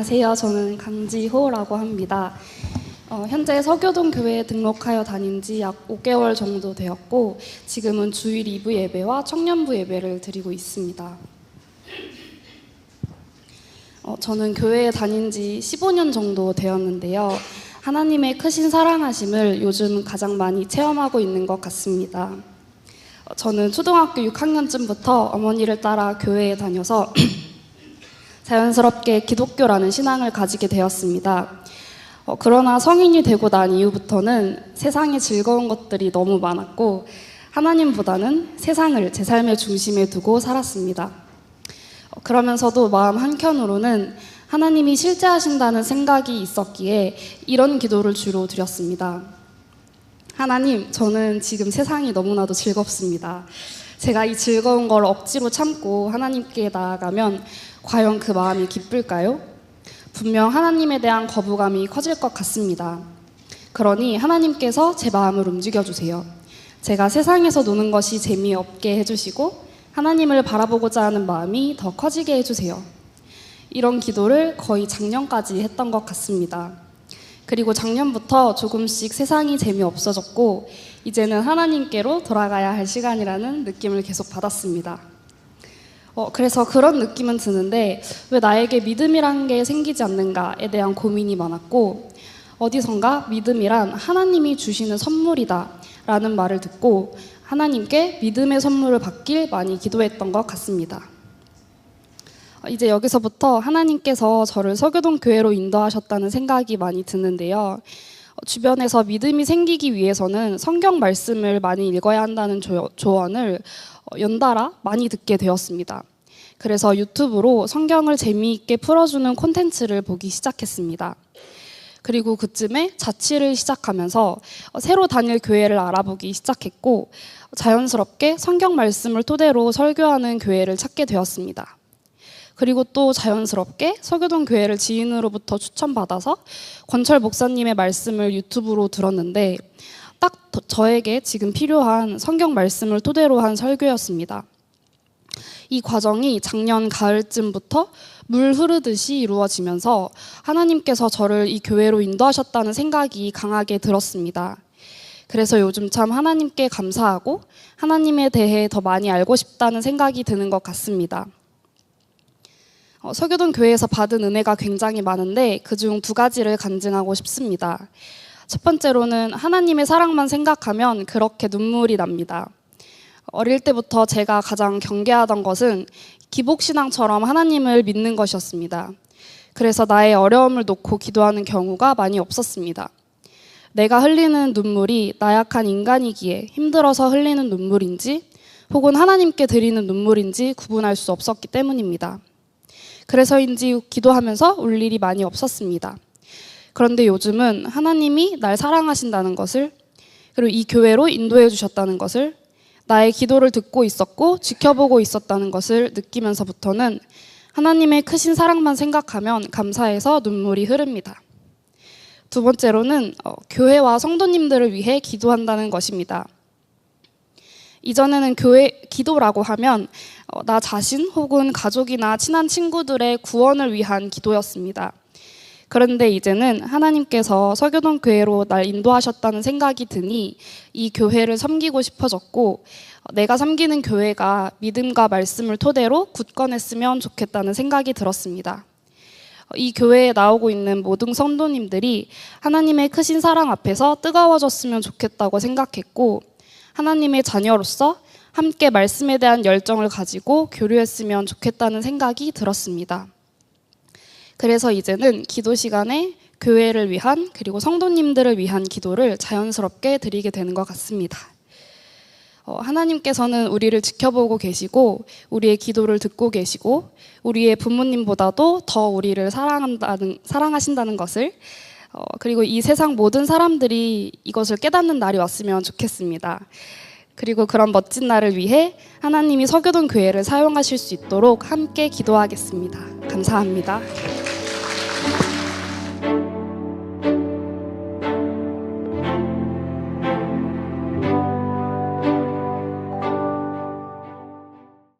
안녕하세요. 저는 강지호라고 합니다. 현재 서교동 교회에 등록하여 다닌 지 약 5개월 정도 되었고 지금은 주일 2부 예배와 청년부 예배를 드리고 있습니다. 저는 교회에 다닌 지 15년 정도 되었는데요. 하나님의 크신 사랑하심을 요즘 가장 많이 체험하고 있는 것 같습니다. 저는 초등학교 6학년쯤부터 어머니를 따라 교회에 다녀서 자연스럽게 기독교라는 신앙을 가지게 되었습니다. 그러나 성인이 되고 난 이후부터는 세상에 즐거운 것들이 너무 많았고 하나님보다는 세상을 제 삶의 중심에 두고 살았습니다. 그러면서도 마음 한켠으로는 하나님이 실제하신다는 생각이 있었기에 이런 기도를 주로 드렸습니다. 하나님, 저는 지금 세상이 너무나도 즐겁습니다. 제가 이 즐거운 걸 억지로 참고 하나님께 나아가면 과연 그 마음이 기쁠까요? 분명 하나님에 대한 거부감이 커질 것 같습니다. 그러니 하나님께서 제 마음을 움직여주세요. 제가 세상에서 노는 것이 재미없게 해주시고 하나님을 바라보고자 하는 마음이 더 커지게 해주세요. 이런 기도를 거의 작년까지 했던 것 같습니다. 그리고 작년부터 조금씩 세상이 재미없어졌고 이제는 하나님께로 돌아가야 할 시간이라는 느낌을 계속 받았습니다. 그래서 그런 느낌은 드는데 왜 나에게 믿음이란 게 생기지 않는가에 대한 고민이 많았고 어디선가 믿음이란 하나님이 주시는 선물이다 라는 말을 듣고 하나님께 믿음의 선물을 받길 많이 기도했던 것 같습니다. 이제 여기서부터 하나님께서 저를 서교동 교회로 인도하셨다는 생각이 많이 드는데요. 주변에서 믿음이 생기기 위해서는 성경 말씀을 많이 읽어야 한다는 조언을 연달아 많이 듣게 되었습니다. 그래서 유튜브로 성경을 재미있게 풀어주는 콘텐츠를 보기 시작했습니다. 그리고 그쯤에 자취를 시작하면서 새로 다닐 교회를 알아보기 시작했고 자연스럽게 성경 말씀을 토대로 설교하는 교회를 찾게 되었습니다. 그리고 또 자연스럽게 서교동 교회를 지인으로부터 추천받아서 권철 목사님의 말씀을 유튜브로 들었는데 딱 저에게 지금 필요한 성경 말씀을 토대로 한 설교였습니다. 이 과정이 작년 가을쯤부터 물 흐르듯이 이루어지면서 하나님께서 저를 이 교회로 인도하셨다는 생각이 강하게 들었습니다. 그래서 요즘 참 하나님께 감사하고 하나님에 대해 더 많이 알고 싶다는 생각이 드는 것 같습니다. 서교동 교회에서 받은 은혜가 굉장히 많은데 그중 2가지를 간증하고 싶습니다. 첫 번째로는 하나님의 사랑만 생각하면 그렇게 눈물이 납니다. 어릴 때부터 제가 가장 경계하던 것은 기복신앙처럼 하나님을 믿는 것이었습니다. 그래서 나의 어려움을 놓고 기도하는 경우가 많이 없었습니다. 내가 흘리는 눈물이 나약한 인간이기에 힘들어서 흘리는 눈물인지 혹은 하나님께 드리는 눈물인지 구분할 수 없었기 때문입니다. 그래서인지 기도하면서 울 일이 많이 없었습니다. 그런데 요즘은 하나님이 날 사랑하신다는 것을 그리고 이 교회로 인도해 주셨다는 것을 나의 기도를 듣고 있었고 지켜보고 있었다는 것을 느끼면서부터는 하나님의 크신 사랑만 생각하면 감사해서 눈물이 흐릅니다. 2번째로는 교회와 성도님들을 위해 기도한다는 것입니다. 이전에는 교회 기도라고 하면 나 자신 혹은 가족이나 친한 친구들의 구원을 위한 기도였습니다. 그런데 이제는 하나님께서 서교동 교회로 날 인도하셨다는 생각이 드니 이 교회를 섬기고 싶어졌고 내가 섬기는 교회가 믿음과 말씀을 토대로 굳건했으면 좋겠다는 생각이 들었습니다. 이 교회에 나오고 있는 모든 성도님들이 하나님의 크신 사랑 앞에서 뜨거워졌으면 좋겠다고 생각했고 하나님의 자녀로서 함께 말씀에 대한 열정을 가지고 교류했으면 좋겠다는 생각이 들었습니다. 그래서 이제는 기도 시간에 교회를 위한 그리고 성도님들을 위한 기도를 자연스럽게 드리게 되는 것 같습니다. 하나님께서는 우리를 지켜보고 계시고 우리의 기도를 듣고 계시고 우리의 부모님보다도 더 우리를 사랑하신다는 것을 그리고 이 세상 모든 사람들이 이것을 깨닫는 날이 왔으면 좋겠습니다. 그리고 그런 멋진 날을 위해 하나님이 서교동 교회를 사용하실 수 있도록 함께 기도하겠습니다. 감사합니다.